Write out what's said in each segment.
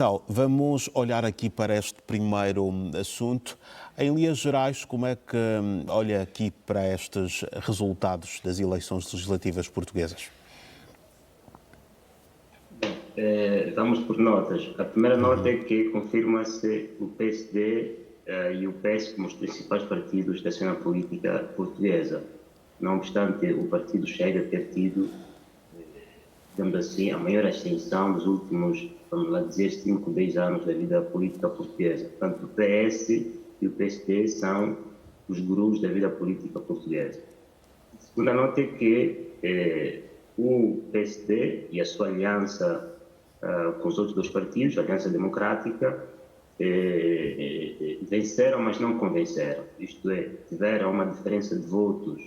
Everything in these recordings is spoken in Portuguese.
Então, vamos olhar aqui para este primeiro assunto. Em linhas gerais, como é que olha aqui para estes resultados das eleições legislativas portuguesas? Vamos por notas. A primeira nota é que confirma-se o PSD e o PS como os principais partidos da cena política portuguesa. Não obstante o partido Chega ter tido, digamos assim, a maior ascensão nos últimos, vamos lá dizer, 5, 10 anos da vida política portuguesa. Portanto, o PS e o PSD são os gurus da vida política portuguesa. A segunda nota é que o PSD e a sua aliança com os outros dois partidos, a Aliança Democrática, venceram, mas não convenceram. Isto é, tiveram uma diferença de votos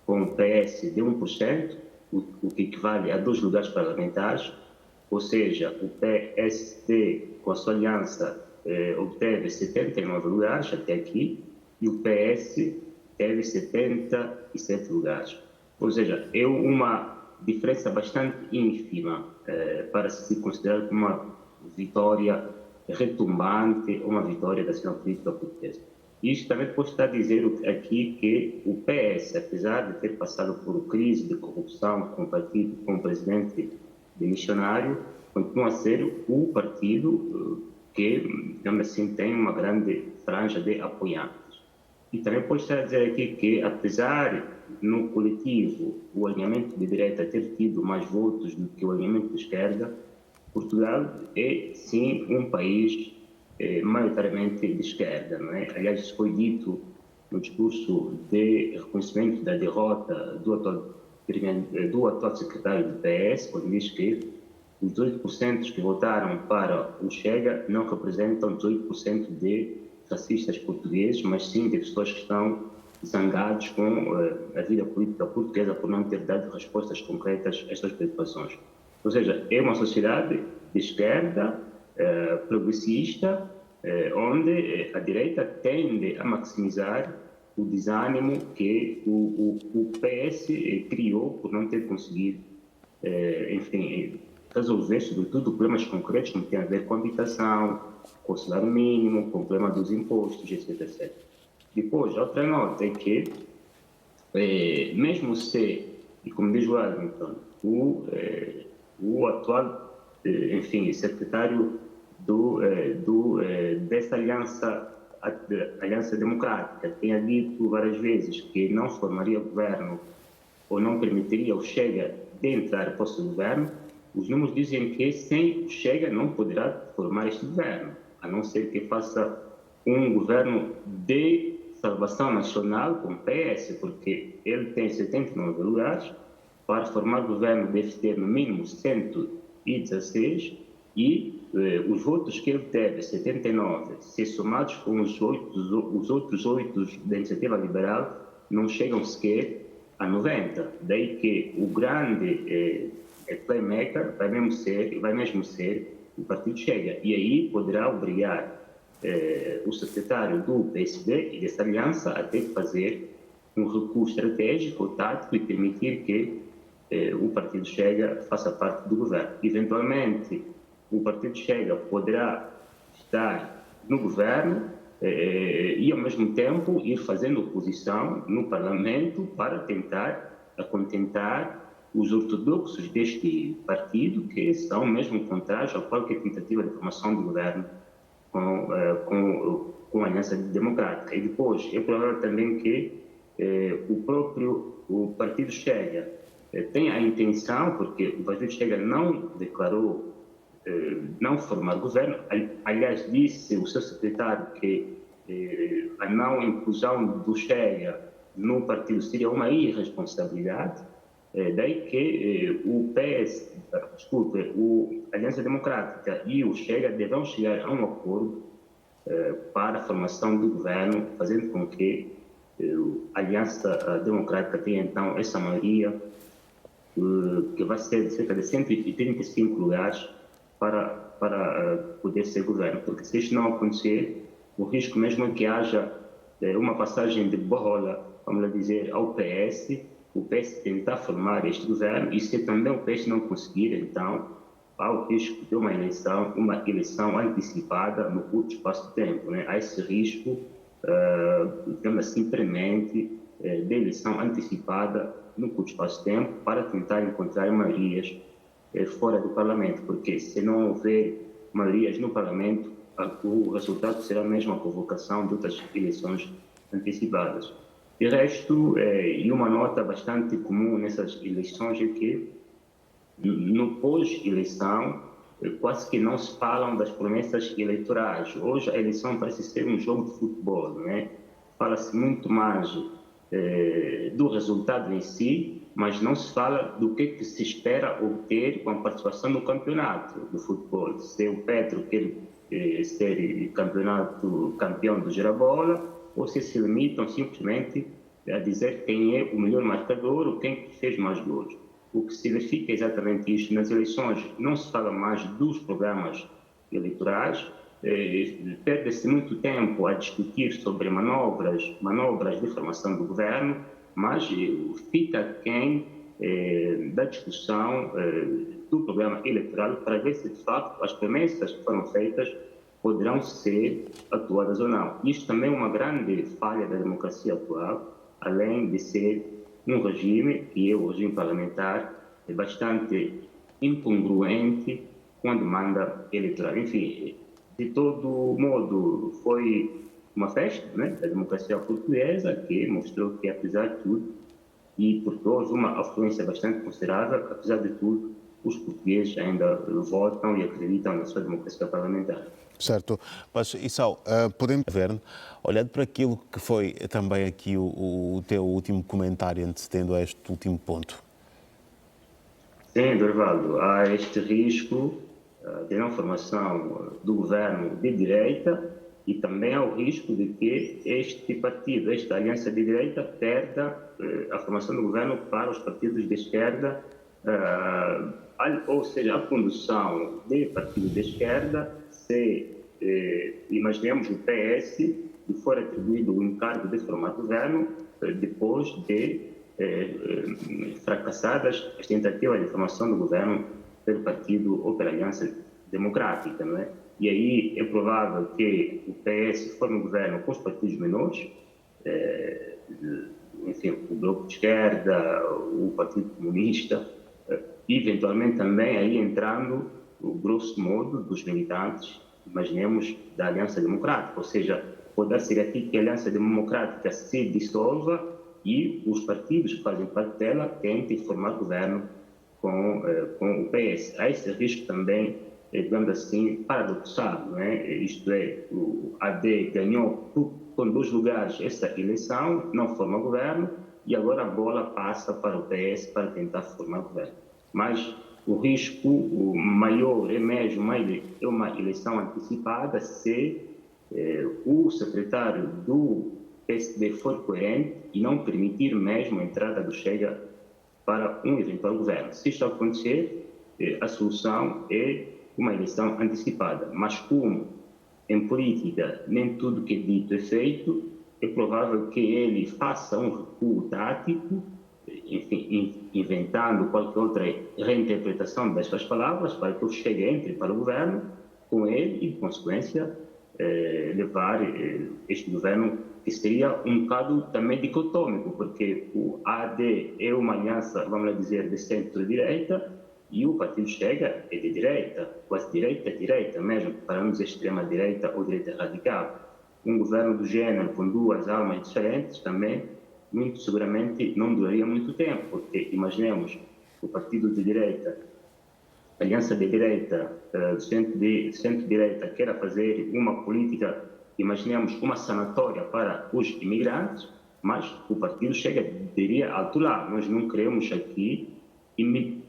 com o PS de 1%, o que equivale a 2 lugares parlamentares, ou seja, o PSD, com a sua aliança, obteve 79 lugares até aqui, e o PS teve 77 lugares. Ou seja, é uma diferença bastante ínfima para se considerar como uma vitória retumbante ou uma vitória da cena política portuguesa. Isto também pode estar a dizer aqui que o PS, apesar de ter passado por crise de corrupção com o partido, com o presidente demissionário, continua a ser o partido que, digamos assim, tem uma grande franja de apoiantes. E também pode estar a dizer aqui que, apesar no coletivo o alinhamento de direita ter tido mais votos do que o alinhamento de esquerda, Portugal é, sim, um país maioritariamente de esquerda, não é? Aliás, isso foi dito no discurso de reconhecimento da derrota do atual secretário do PS, quando diz que os 18% que votaram para o Chega não representam 18% de racistas portugueses, mas sim de pessoas que estão zangados com a vida política portuguesa por não ter dado respostas concretas a estas preocupações. Ou seja, é uma sociedade de esquerda, progressista, onde a direita tende a maximizar o desânimo que o PS criou por não ter conseguido, enfim, resolver, sobretudo, problemas concretos que têm a ver com a habitação, com o salário mínimo, com o problema dos impostos, etc, etc. Depois, a outra nota é que, mesmo se, e como diz o Wellington, o atual, enfim, secretário dessa aliança democrática tenha dito várias vezes que não formaria governo ou não permitiria o Chega de entrar para o governo, os números dizem que sem o Chega não poderá formar este governo, a não ser que faça um governo de salvação nacional com o PS, porque ele tem 79 lugares, para formar governo deve ter no mínimo 116 e os votos que ele teve, 79, se somados com os outros 8 da Iniciativa Liberal, não chegam sequer a 90. Daí que o grande playmaker vai mesmo ser o Partido Chega. E aí poderá obrigar o secretário do PSD e dessa aliança a ter que fazer um recuo estratégico ou tático e permitir que o Partido Chega faça parte do governo. Eventualmente, o Partido Chega poderá estar no governo e, ao mesmo tempo, ir fazendo oposição no Parlamento para tentar acontentar os ortodoxos deste partido, que são mesmo contrários a qualquer tentativa de formação de governo com a Aliança Democrática. E depois, é provável também que o Partido Chega tem a intenção, porque o Partido Chega não declarou não formar governo, aliás, disse o seu secretário que a não inclusão do Chega no partido seria uma irresponsabilidade, daí que a Aliança Democrática e o Chega deverão chegar a um acordo para a formação do governo, fazendo com que a Aliança Democrática tenha então essa maioria que vai ser de cerca de 135 lugares para poder ser governo, porque se isto não acontecer, o risco mesmo é que haja uma passagem de bola, vamos dizer, ao PS, o PS tentar formar este governo, e se também o PS não conseguir, então, há o risco de uma eleição antecipada no curto espaço de tempo, né? Há esse risco, digamos assim, premente, de eleição antecipada no curto espaço de tempo para tentar encontrar maiorias fora do Parlamento, porque se não houver maiorias no Parlamento, o resultado será mesmo a convocação de outras eleições antecipadas. De resto, e uma nota bastante comum nessas eleições é que, no pós-eleição, quase que não se falam das promessas eleitorais. Hoje a eleição parece ser um jogo de futebol, né? Fala-se muito mais do resultado em si, mas não se fala do que se espera obter com a participação no campeonato do futebol. Se o Petro quer ser campeão do Girabola, ou se limitam simplesmente a dizer quem é o melhor marcador ou quem fez mais gols. O que significa exatamente isto? Nas eleições não se fala mais dos programas eleitorais, perde-se muito tempo a discutir sobre manobras de formação do governo, mas fica quem da discussão do programa eleitoral para ver se, de facto, as promessas que foram feitas poderão ser atuadas ou não. Isto também é uma grande falha da democracia atual, além de ser um regime, que é o regime parlamentar, bastante incongruente com a demanda eleitoral. Enfim, de todo modo, foi uma festa, né, da democracia portuguesa, que mostrou que, apesar de tudo, e porque houve uma afluência bastante considerável, apesar de tudo, os portugueses ainda votam e acreditam na sua democracia parlamentar. Certo, mas Issao, podemos ver, olhando para aquilo que foi também aqui o teu último comentário antecedendo a este último ponto. Sim, Dorvaldo, há este risco de não formação do governo de direita e também há o risco de que este partido, esta aliança de direita, perda a formação do governo para os partidos de esquerda, ou seja, a condução de partidos de esquerda, se imaginemos o PS que for atribuído o encargo de formar governo depois de fracassadas as tentativas de formação do governo pelo partido ou pela Aliança Democrática, não é? E aí é provável que o PS forme um governo com os partidos menores, enfim, o Bloco de Esquerda, o Partido Comunista, eventualmente também aí entrando, o grosso modo, dos militantes, imaginemos, da Aliança Democrática, ou seja, pode ser aqui que a Aliança Democrática se dissolva e os partidos que fazem parte dela tentem formar governo com o PS. Há esse risco também, digamos assim, paradoxal, não é? Isto é, o AD ganhou com 2 lugares essa eleição, não forma governo, e agora a bola passa para o PS para tentar formar governo. Mas o risco maior é mesmo uma eleição antecipada se o secretário do PSD for coerente e não permitir mesmo a entrada do Chega para um eventual governo. Se isto acontecer, a solução é uma eleição antecipada. Mas como em política nem tudo que é dito é feito, é provável que ele faça um recuo tático, enfim, inventando qualquer outra reinterpretação das suas palavras para que o Chega entre para o governo com ele e, de consequência, levar este governo, que seria um bocado também dicotômico, porque o AD é uma aliança, vamos dizer, de centro-direita, e o partido Chega é de direita, quase direita mesmo, para não dizer extrema-direita ou direita radical. Um governo do gênero com 2 almas diferentes também, muito seguramente, não duraria muito tempo, porque imaginemos o partido de direita, a aliança de direita, centro-direita, queira fazer uma política, imaginemos uma sanatória para os imigrantes, mas o partido Chega diria alto lá, nós não queremos aqui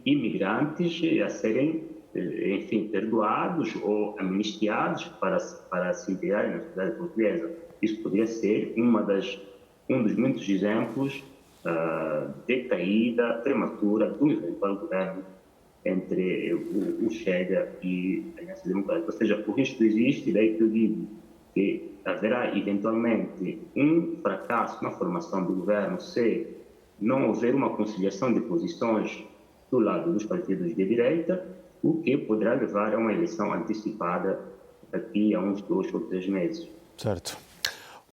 imigrantes a serem, enfim, perdoados ou amnistiados para se integrarem na sociedade portuguesa. Isso poderia ser um dos muitos exemplos de caída prematura do eventual governo entre o Chega e a Aliança Democrática. Ou seja, o risco existe, daí que eu digo que haverá eventualmente um fracasso na formação do governo se não houver uma conciliação de posições do lado dos partidos de direita, o que poderá levar a uma eleição antecipada daqui a uns 2 ou 3 meses. Certo.